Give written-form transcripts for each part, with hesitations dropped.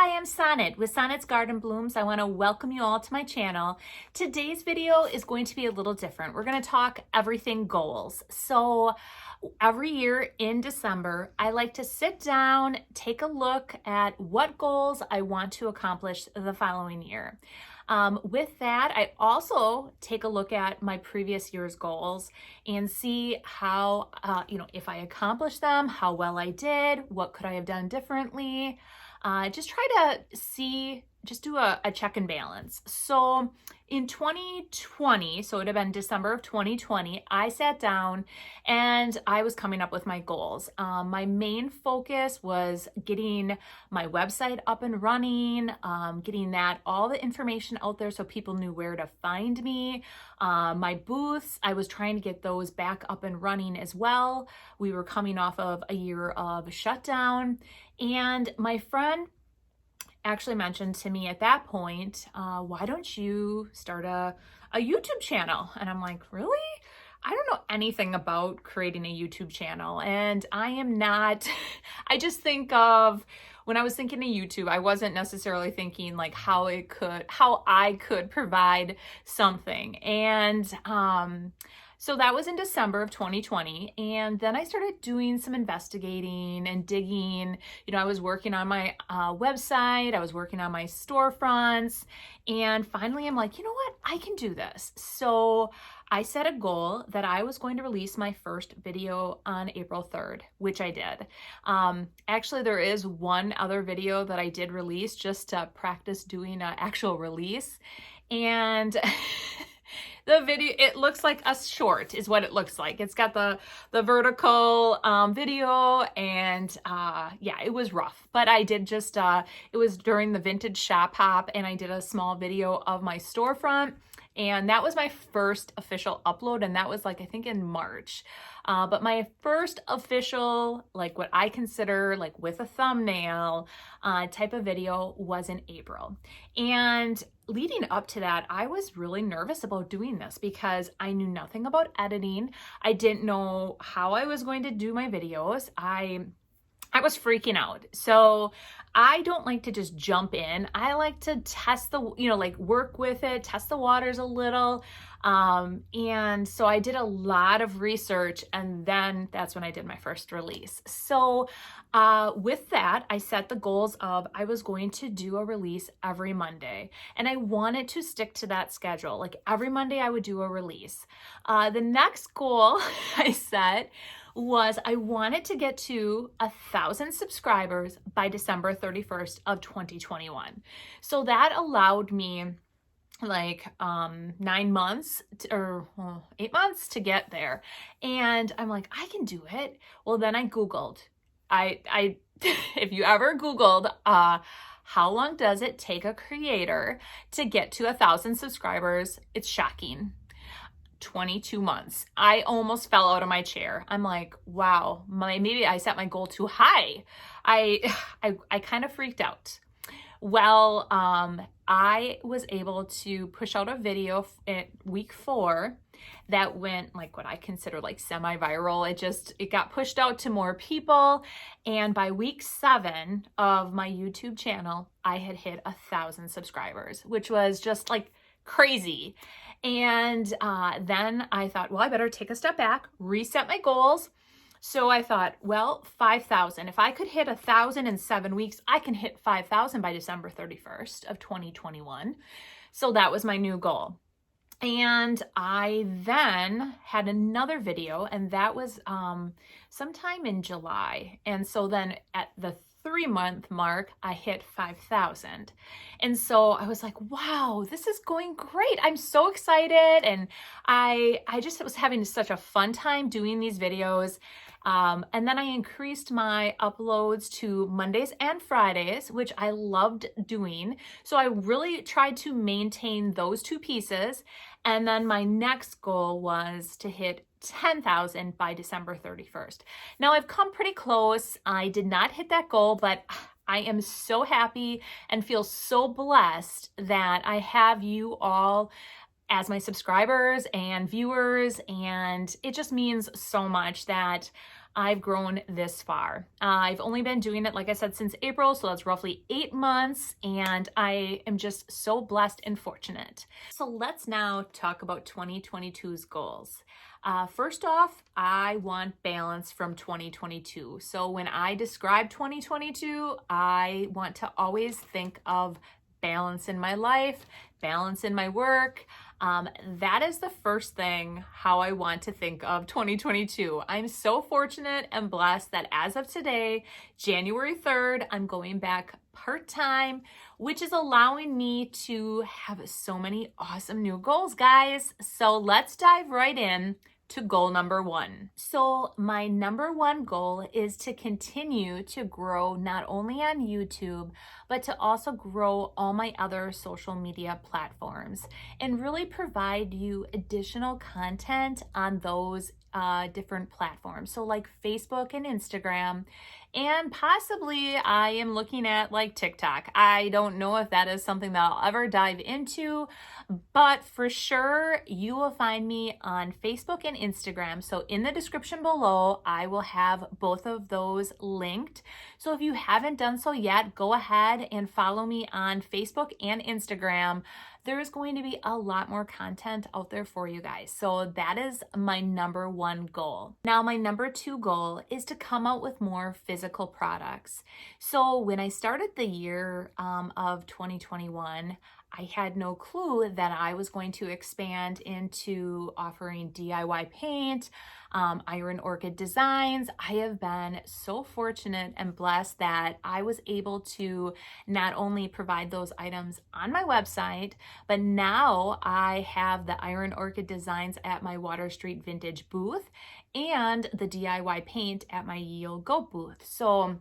Hi, I'm Sonnet with Sonnet's Garden Blooms. I want to welcome you all to my channel. Today's video is going to be a little different. We're going to talk everything goals. So every year in December, I like to sit down, take a look at what goals I want to accomplish the following year. With that, I also take a look at my previous year's goals and see how, if I accomplished them, how well I did, what could I have done differently. Just try to see, just do a check and balance. So in 2020, so it would have been December of 2020, I sat down and I was coming up with my goals. My main focus was getting my website up and running, getting all the information out there so people knew where to find me. My booths, I was trying to get those back up and running as well. We were coming off of a year of shutdown. And my friend actually mentioned to me at that point, why don't you start a YouTube channel? And I'm like, really? I don't know anything about creating a YouTube channel. And I am not, I just think of, when I was thinking of YouTube, I wasn't necessarily thinking like how I could provide something. And, so that was in December of 2020. And then I started doing some investigating and digging. I was working on my website. I was working on my storefronts. And finally, I'm like, you know what? I can do this. So I set a goal that I was going to release my first video on April 3rd, which I did. Actually, there is one other video that I did release just to practice doing an actual release. And the video, it looks like a short is what it looks like. It's got the vertical video and yeah, it was rough, but I did just, it was during the vintage shop hop and I did a small video of my storefront. And that was my first official upload. And that was like, I think in March. But my first official, like what I consider like with a thumbnail type of video was in April. And leading up to that, I was really nervous about doing this because I knew nothing about editing. I didn't know how I was going to do my videos. I was freaking out. So I don't like to just jump in. I like to test the, like work with it, test the waters a little. And so I did a lot of research and then that's when I did my first release. So with that, I set the goals of I was going to do a release every Monday and I wanted to stick to that schedule. Like every Monday I would do a release. The next goal I set was I wanted to get to 1,000 subscribers by December 31st of 2021. So that allowed me like 9 months or 8 months to get there. And I'm like, I can do it. Well, then I Googled. I if you ever Googled, how long does it take a creator to get to 1,000 subscribers? It's shocking. 22 months. I almost fell out of my chair. I'm like, wow, maybe I set my goal too high. I kind of freaked out. Well, I was able to push out a video at week 4 that went like what I consider like semi-viral. It got pushed out to more people. And by week 7 of my YouTube channel, I had hit 1,000 subscribers, which was just like crazy. And then I thought, well, I better take a step back, reset my goals. So I thought, well, 5,000. If I could hit 1,000 in 7 weeks, I can hit 5,000 by December 31st of 2021. So that was my new goal. And I then had another video, and that was sometime in July. And so then at the 3-month mark, I hit 5,000. And so I was like, wow, this is going great. I'm so excited. And I just was having such a fun time doing these videos. And then I increased my uploads to Mondays and Fridays, which I loved doing. So I really tried to maintain those two pieces. And then my next goal was to hit 10,000 by December 31st. Now I've come pretty close. I did not hit that goal, but I am so happy and feel so blessed that I have you all as my subscribers and viewers, and it just means so much that I've grown this far. I've only been doing it, like I said, since April, so that's roughly 8 months, and I am just so blessed and fortunate. So let's now talk about 2022's goals. First off, I want balance from 2022. So when I describe 2022, I want to always think of balance in my life, balance in my work. That is the first thing how I want to think of 2022. I'm so fortunate and blessed that as of today, January 3rd, I'm going back part-time, which is allowing me to have so many awesome new goals, guys. So let's dive right in to goal number 1. So my number 1 goal is to continue to grow not only on YouTube, but to also grow all my other social media platforms and really provide you additional content on those different platforms. So like Facebook and Instagram, and possibly I am looking at like TikTok. I don't know if that is something that I'll ever dive into, but for sure you will find me on Facebook and Instagram. So in the description below, I will have both of those linked. So if you haven't done so yet, go ahead and follow me on Facebook and Instagram. There is going to be a lot more content out there for you guys. So that is my number 1 goal. Now, my number 2 goal is to come out with more physical products. So when I started the year of 2021, I had no clue that I was going to expand into offering DIY paint, iron orchid designs. I have been so fortunate and blessed that I was able to not only provide those items on my website, but now I have the iron orchid designs at my Water Street Vintage booth and the DIY paint at my Yield Goat booth. So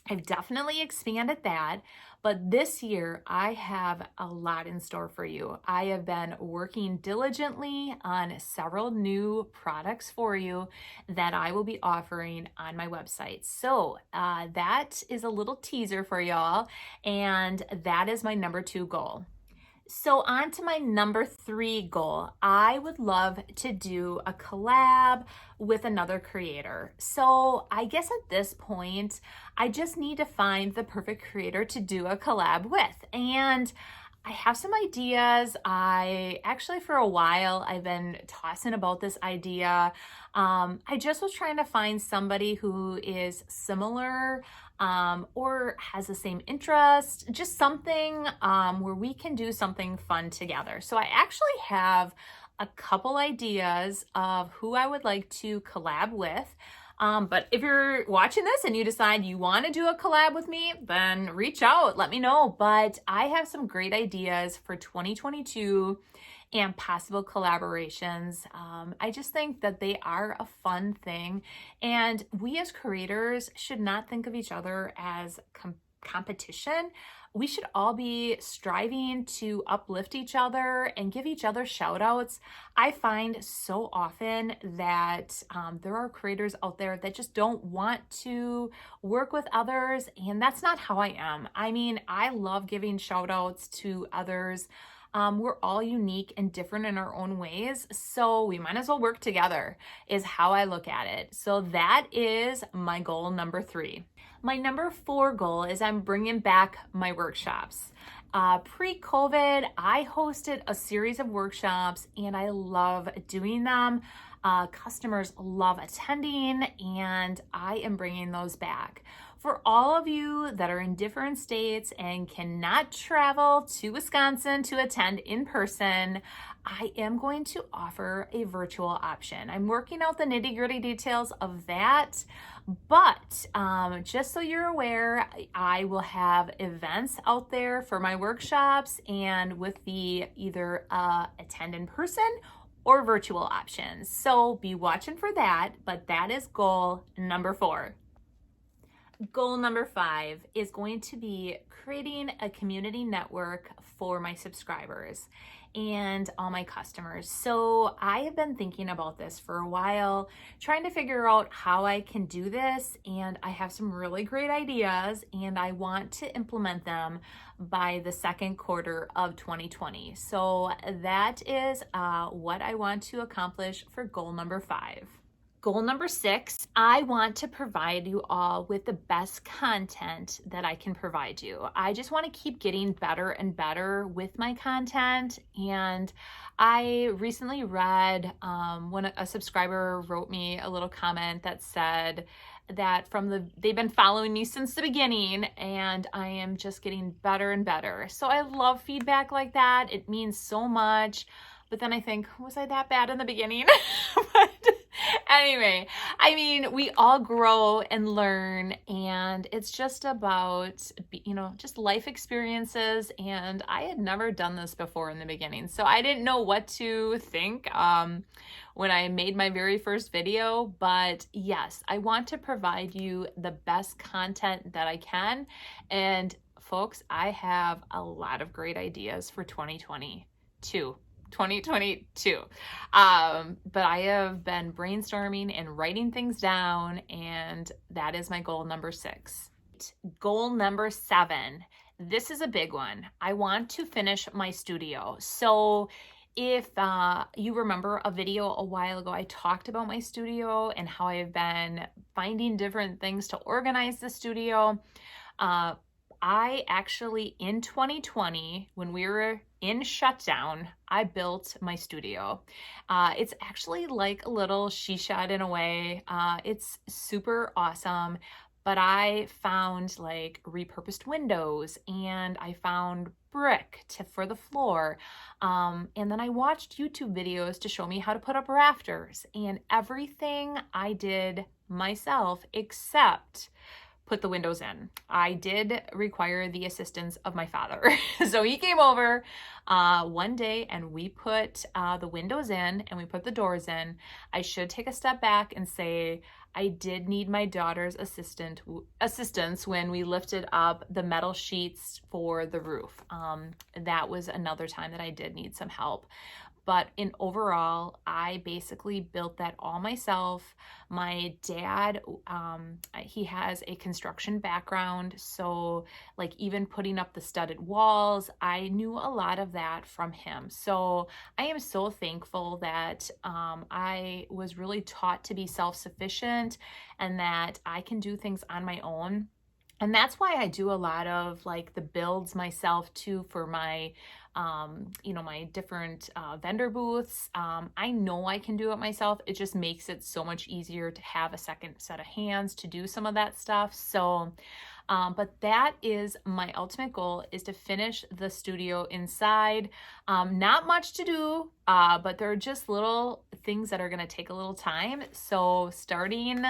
I've definitely expanded that, but this year I have a lot in store for you. I have been working diligently on several new products for you that I will be offering on my website. So that is a little teaser for y'all, and that is my number 2 goal. So on to my number 3 goal. I would love to do a collab with another creator. So I guess at this point, I just need to find the perfect creator to do a collab with. And I have some ideas. I actually, for a while, I've been tossing about this idea. I just was trying to find somebody who is similar or has the same interest, just something where we can do something fun together. So I actually have a couple ideas of who I would like to collab with. But if you're watching this and you decide you want to do a collab with me, then reach out, let me know. But I have some great ideas for 2022 and possible collaborations. I just think that they are a fun thing, and we as creators should not think of each other as competition. We should all be striving to uplift each other and give each other shout outs. I find so often that there are creators out there that just don't want to work with others, and that's not how I am. I mean, I love giving shout outs to others. We're all unique and different in our own ways, so we might as well work together is how I look at it. So that is my goal number 3. My number 4 goal is I'm bringing back my workshops. Pre-COVID, I hosted a series of workshops and I love doing them. Customers love attending, and I am bringing those back. For all of you that are in different states and cannot travel to Wisconsin to attend in person, I am going to offer a virtual option. I'm working out the nitty-gritty details of that, but just so you're aware, I will have events out there for my workshops and with the either attend in person or virtual options. So be watching for that, but that is goal number 4. Goal number 5 is going to be creating a community network for my subscribers and all my customers. So I have been thinking about this for a while, trying to figure out how I can do this, and I have some really great ideas, and I want to implement them by the second quarter of 2020. So that is what I want to accomplish for goal number 5. Goal number 6, I want to provide you all with the best content that I can provide you. I just want to keep getting better and better with my content. And I recently read when a subscriber wrote me a little comment that said that they've been following me since the beginning and I am just getting better and better. So I love feedback like that. It means so much. But then I think, was I that bad in the beginning? But anyway, I mean, we all grow and learn, and it's just about, just life experiences. And I had never done this before in the beginning, so I didn't know what to think when I made my very first video. But yes, I want to provide you the best content that I can. And folks, I have a lot of great ideas for 2022. But I have been brainstorming and writing things down, and that is my goal number 6. Goal number 7. This is a big one. I want to finish my studio. So if you remember a video a while ago, I talked about my studio and how I've been finding different things to organize the studio. I actually, in 2020, when we were in shutdown, I built my studio. It's actually like a little she shed in a way. It's super awesome, but I found like repurposed windows, and I found brick for the floor. And then I watched YouTube videos to show me how to put up rafters, and everything I did myself except put the windows in. I did require the assistance of my father. So he came over one day and we put the windows in and we put the doors in. I should take a step back and say I did need my daughter's assistance when we lifted up the metal sheets for the roof. That was another time that I did need some help. But in overall, I basically built that all myself. My dad, he has a construction background. So like even putting up the studded walls, I knew a lot of that from him. So I am so thankful that I was really taught to be self-sufficient and that I can do things on my own. And that's why I do a lot of like the builds myself too for my my different vendor booths. I know I can do it myself. It just makes it so much easier to have a second set of hands to do some of that stuff. So, but that is my ultimate goal, is to finish the studio inside. Not much to do, but there are just little things that are going to take a little time. So starting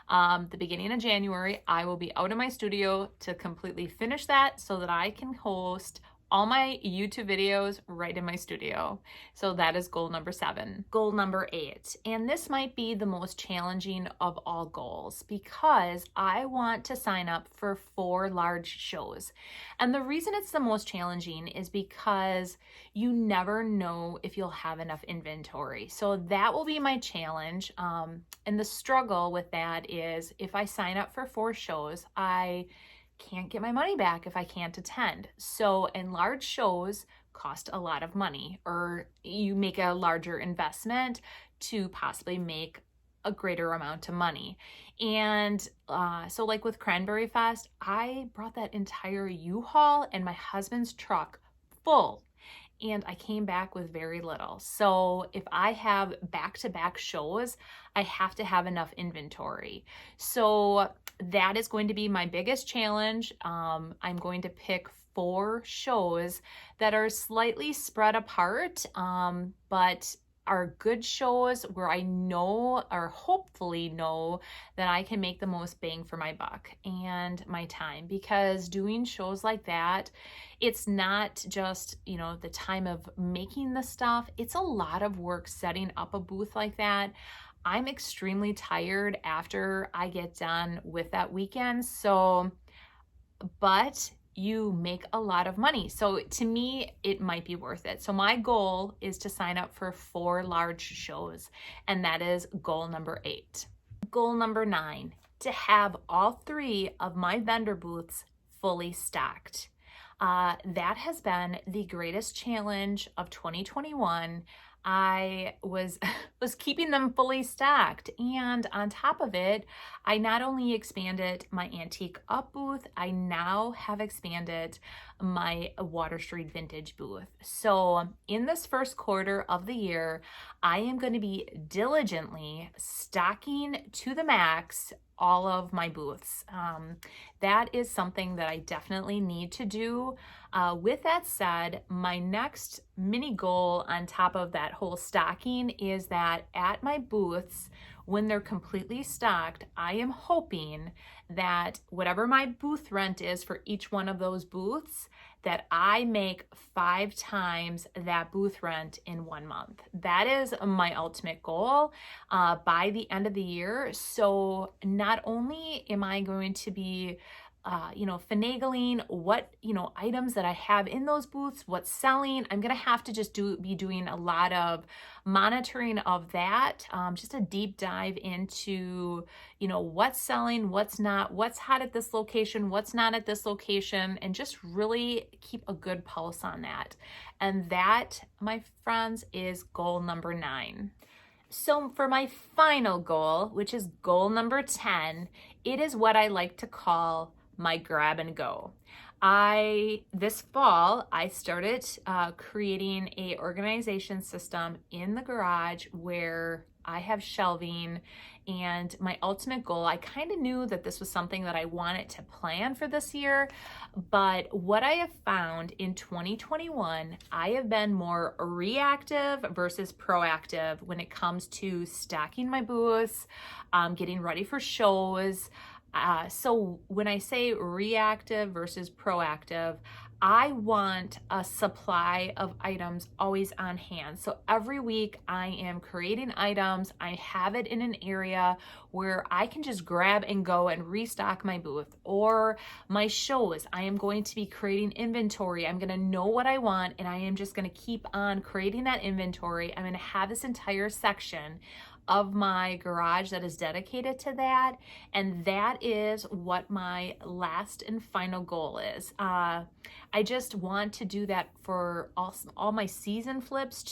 the beginning of January, I will be out in my studio to completely finish that so that I can host all my YouTube videos right in my studio. So that is goal number 7. Goal number 8. And this might be the most challenging of all goals because I want to sign up for 4 large shows. And the reason it's the most challenging is because you never know if you'll have enough inventory. So that will be my challenge. And the struggle with that is if I sign up for 4 shows, I can't get my money back if I can't attend. So, and large shows cost a lot of money, or you make a larger investment to possibly make a greater amount of money. And so like with Cranberry Fest, I brought that entire U-Haul and my husband's truck full, and I came back with very little. So if I have back-to-back shows, I have to have enough inventory. So that is going to be my biggest challenge. I'm going to pick 4 shows that are slightly spread apart, but are good shows where I know, or hopefully know, that I can make the most bang for my buck and my time. Because doing shows like that, it's not just, the time of making the stuff. It's a lot of work setting up a booth like that. I'm extremely tired after I get done with that weekend. So, but you make a lot of money. So to me, it might be worth it. So my goal is to sign up for 4 large shows, and that is goal number 8. Goal number 9, to have all 3 of my vendor booths fully stocked. That has been the greatest challenge of 2021. I was was keeping them fully stocked. And on top of it, I not only expanded my antique up booth, I now have expanded my Water Street vintage booth. So in this first quarter of the year, I am going to be diligently stocking to the max all of my booths. That is something that I definitely need to do. With that said, my next mini goal on top of that whole stocking is that at my booths, when they're completely stocked, I am hoping that whatever my booth rent is for each one of those booths, that I make 5 times that booth rent in 1 month. That is my ultimate goal by the end of the year. So not only am I going to be finagling what, items that I have in those booths, what's selling. I'm going to have to just be doing a lot of monitoring of that, just a deep dive into, what's selling, what's not, what's hot at this location, what's not at this location, and just really keep a good pulse on that. And that, my friends, is goal number 9. So for my final goal, which is goal number 10, it is what I like to call my grab and go. This fall, I started creating a organization system in the garage where I have shelving, and my ultimate goal, I kind of knew that this was something that I wanted to plan for this year, but what I have found in 2021, I have been more reactive versus proactive when it comes to stocking my booths, getting ready for shows. So when I say reactive versus proactive, I want a supply of items always on hand. So every week I am creating items. I have it in an area where I can just grab and go and restock my booth. Or my shows, I am going to be creating inventory. I'm going to know what I want, and I am just going to keep on creating that inventory. I'm going to have this entire section of my garage that is dedicated to that, and that is what my last and final goal is. I just want to do that for all my seasonal flips,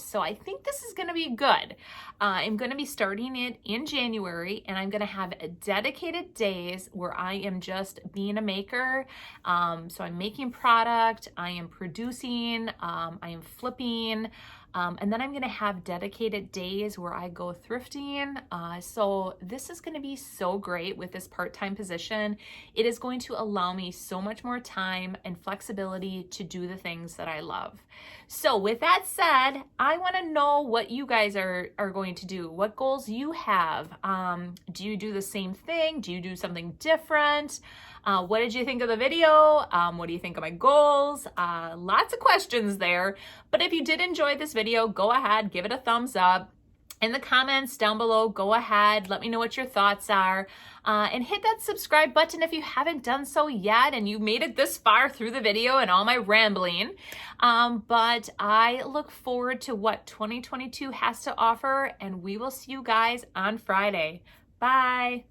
so I think this is going to be good. I'm going to be starting it in January, and I'm going to have dedicated days where I am just being a maker. So I'm making product, I am producing, I am flipping, and then I'm going to have dedicated days where I go thrifting. So this is going to be so great with this part-time position. It is going to allow me so much more time and flexibility to do the things that I love. So with that said, I want to know what you guys are going to do, what goals you have. Do you do the same thing? Do you do something different? What did you think of the video? What do you think of my goals? Lots of questions there. But if you did enjoy this video, go ahead, give it a thumbs up. In the comments down below, go ahead, let me know what your thoughts are. And hit that subscribe button if you haven't done so yet and you made it this far through the video and all my rambling. But I look forward to what 2022 has to offer, and we will see you guys on Friday. Bye.